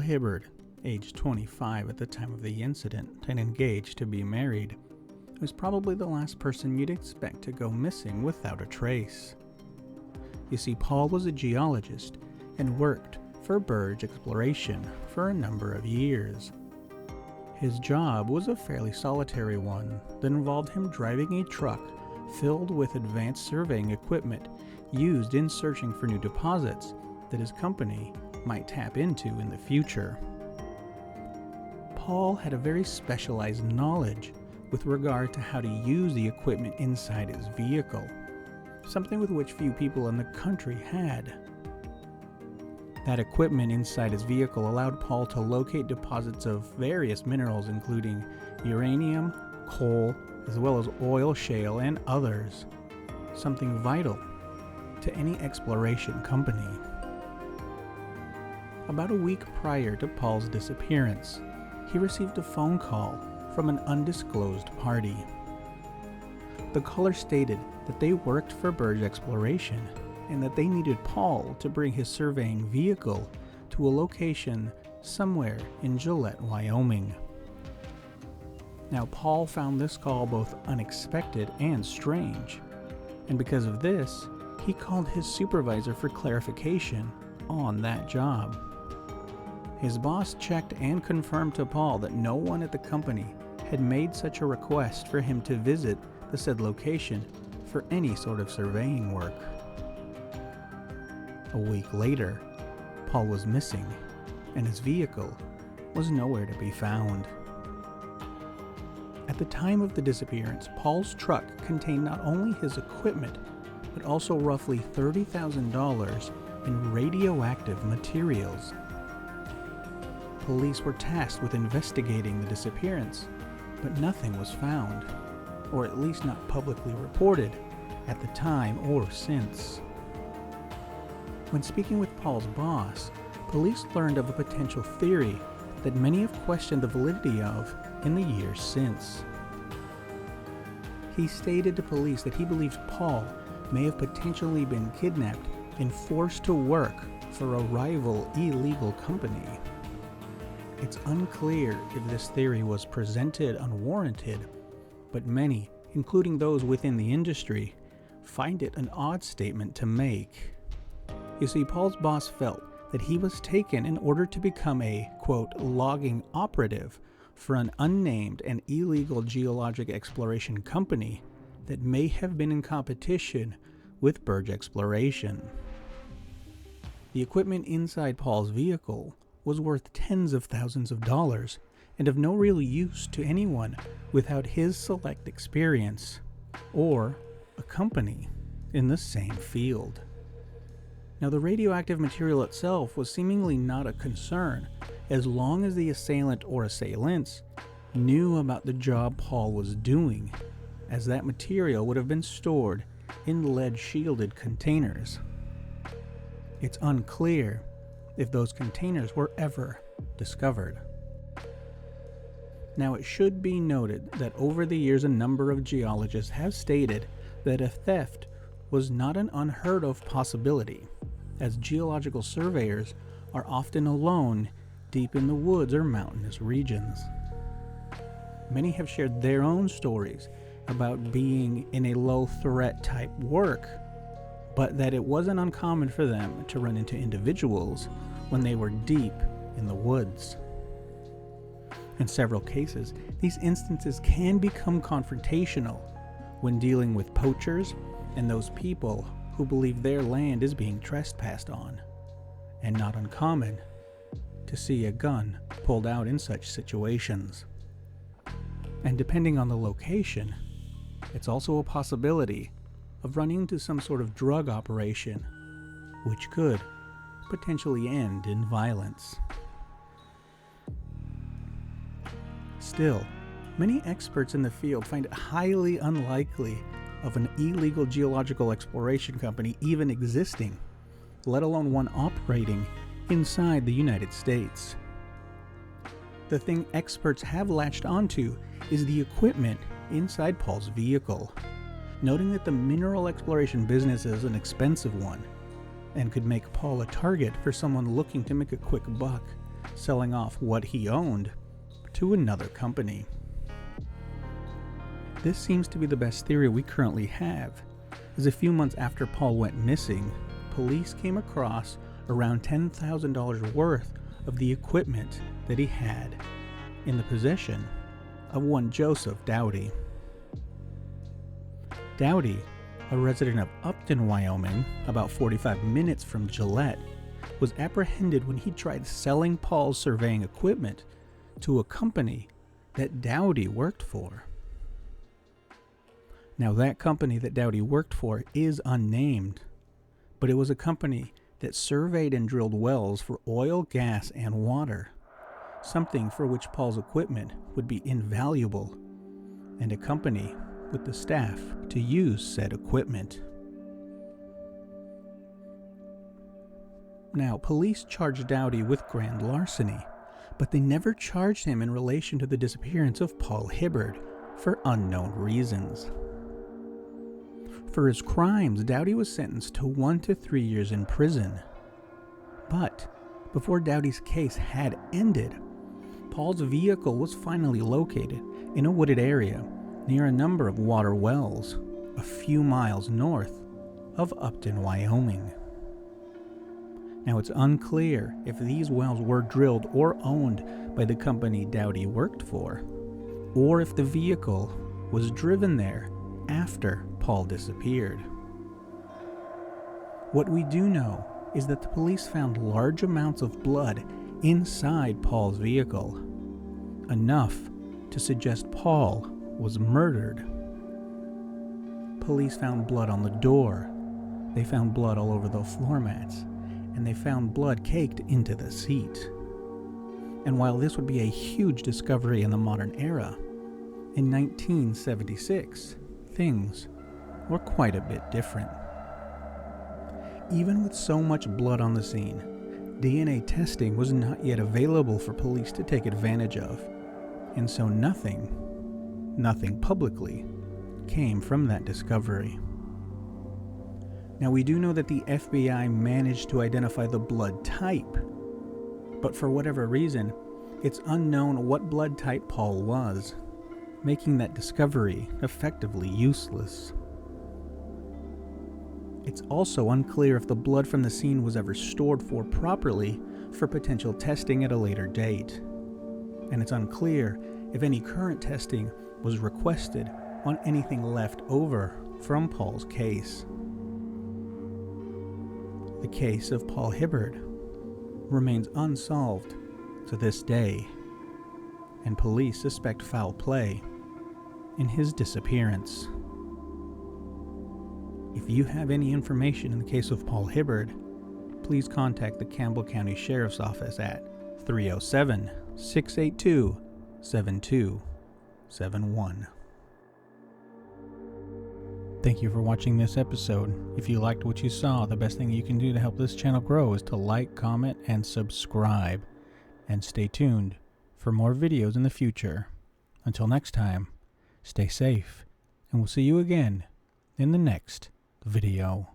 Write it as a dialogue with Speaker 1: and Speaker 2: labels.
Speaker 1: Hibbard, age 25 at the time of the incident and engaged to be married, was probably the last person you'd expect to go missing without a trace. You see, Paul was a geologist and worked for Berge Exploration for a number of years. His job was a fairly solitary one that involved him driving a truck filled with advanced surveying equipment used in searching for new deposits that his company might tap into in the future. Paul had a very specialized knowledge with regard to how to use the equipment inside his vehicle, something with which few people in the country had. That equipment inside his vehicle allowed Paul to locate deposits of various minerals including uranium, coal, as well as oil shale and others, something vital to any exploration company. About a week prior to Paul's disappearance, he received a phone call from an undisclosed party. The caller stated that they worked for Berge Exploration and that they needed Paul to bring his surveying vehicle to a location somewhere in Gillette, Wyoming. Now, Paul found this call both unexpected and strange, and because of this, he called his supervisor for clarification on that job. His boss checked and confirmed to Paul that no one at the company had made such a request for him to visit the said location for any sort of surveying work. A week later, Paul was missing, and his vehicle was nowhere to be found. At the time of the disappearance, Paul's truck contained not only his equipment, but also roughly $30,000 in radioactive materials. Police were tasked with investigating the disappearance, but nothing was found, or at least not publicly reported at the time or since. When speaking with Paul's boss, police learned of a potential theory that many have questioned the validity of in the years since. He stated to police that he believes Paul may have potentially been kidnapped and forced to work for a rival illegal company. It's unclear if this theory was presented unwarranted, but many, including those within the industry, find it an odd statement to make. You see, Paul's boss felt that he was taken in order to become a, quote, logging operative for an unnamed and illegal geologic exploration company that may have been in competition with Berge Exploration. The equipment inside Paul's vehicle was worth tens of thousands of dollars and of no real use to anyone without his select experience or a company in the same field. Now, the radioactive material itself was seemingly not a concern as long as the assailant or assailants knew about the job Paul was doing, as that material would have been stored in lead-shielded containers. It's unclear if those containers were ever discovered. Now, it should be noted that over the years a number of geologists have stated that a theft was not an unheard of possibility, as geological surveyors are often alone deep in the woods or mountainous regions. Many have shared their own stories about being in a low-threat type work, but that it wasn't uncommon for them to run into individuals when they were deep in the woods. In several cases, these instances can become confrontational when dealing with poachers and those people who believe their land is being trespassed on, and not uncommon to see a gun pulled out in such situations. And depending on the location, it's also a possibility of running into some sort of drug operation, which could potentially end in violence. Still, many experts in the field find it highly unlikely of an illegal geological exploration company even existing, let alone one operating inside the United States. The thing experts have latched onto is the equipment inside Paul's vehicle, noting that the mineral exploration business is an expensive one and could make Paul a target for someone looking to make a quick buck selling off what he owned to another company. This seems to be the best theory we currently have, as a few months after Paul went missing, police came across around $10,000 worth of the equipment that he had in the possession of one Joseph Dowdy. Dowdy, a resident of Upton, Wyoming, about 45 minutes from Gillette, was apprehended when he tried selling Paul's surveying equipment to a company that Dowdy worked for. Now, that company that Dowdy worked for is unnamed, but it was a company that surveyed and drilled wells for oil, gas, and water, something for which Paul's equipment would be invaluable, and a company with the staff to use said equipment. Now, police charged Dowdy with grand larceny, but they never charged him in relation to the disappearance of Paul Hibbard for unknown reasons. For his crimes, Dowdy was sentenced to 1 to 3 years in prison. But before Dowdy's case had ended, Paul's vehicle was finally located in a wooded area near a number of water wells a few miles north of Upton, Wyoming. Now, it's unclear if these wells were drilled or owned by the company Dowdy worked for, or if the vehicle was driven there after Paul disappeared. What we do know is that the police found large amounts of blood inside Paul's vehicle, enough to suggest Paul was murdered. Police found blood on the door, they found blood all over the floor mats, and they found blood caked into the seat. And while this would be a huge discovery in the modern era, in 1976, things were quite a bit different. Even with so much blood on the scene, DNA testing was not yet available for police to take advantage of, and so nothing publicly came from that discovery. Now, we do know that the FBI managed to identify the blood type, but for whatever reason, it's unknown what blood type Paul was, making that discovery effectively useless. It's also unclear if the blood from the scene was ever stored for properly for potential testing at a later date, and it's unclear if any current testing was requested on anything left over from Paul's case. The case of Paul Hibbard remains unsolved to this day, and police suspect foul play in his disappearance. If you have any information in the case of Paul Hibbard, please contact the Campbell County Sheriff's Office at 307-682-7271. Thank you for watching this episode. If you liked what you saw, the best thing you can do to help this channel grow is to like, comment, and subscribe. And stay tuned for more videos in the future. Until next time, stay safe, and we'll see you again in the next video.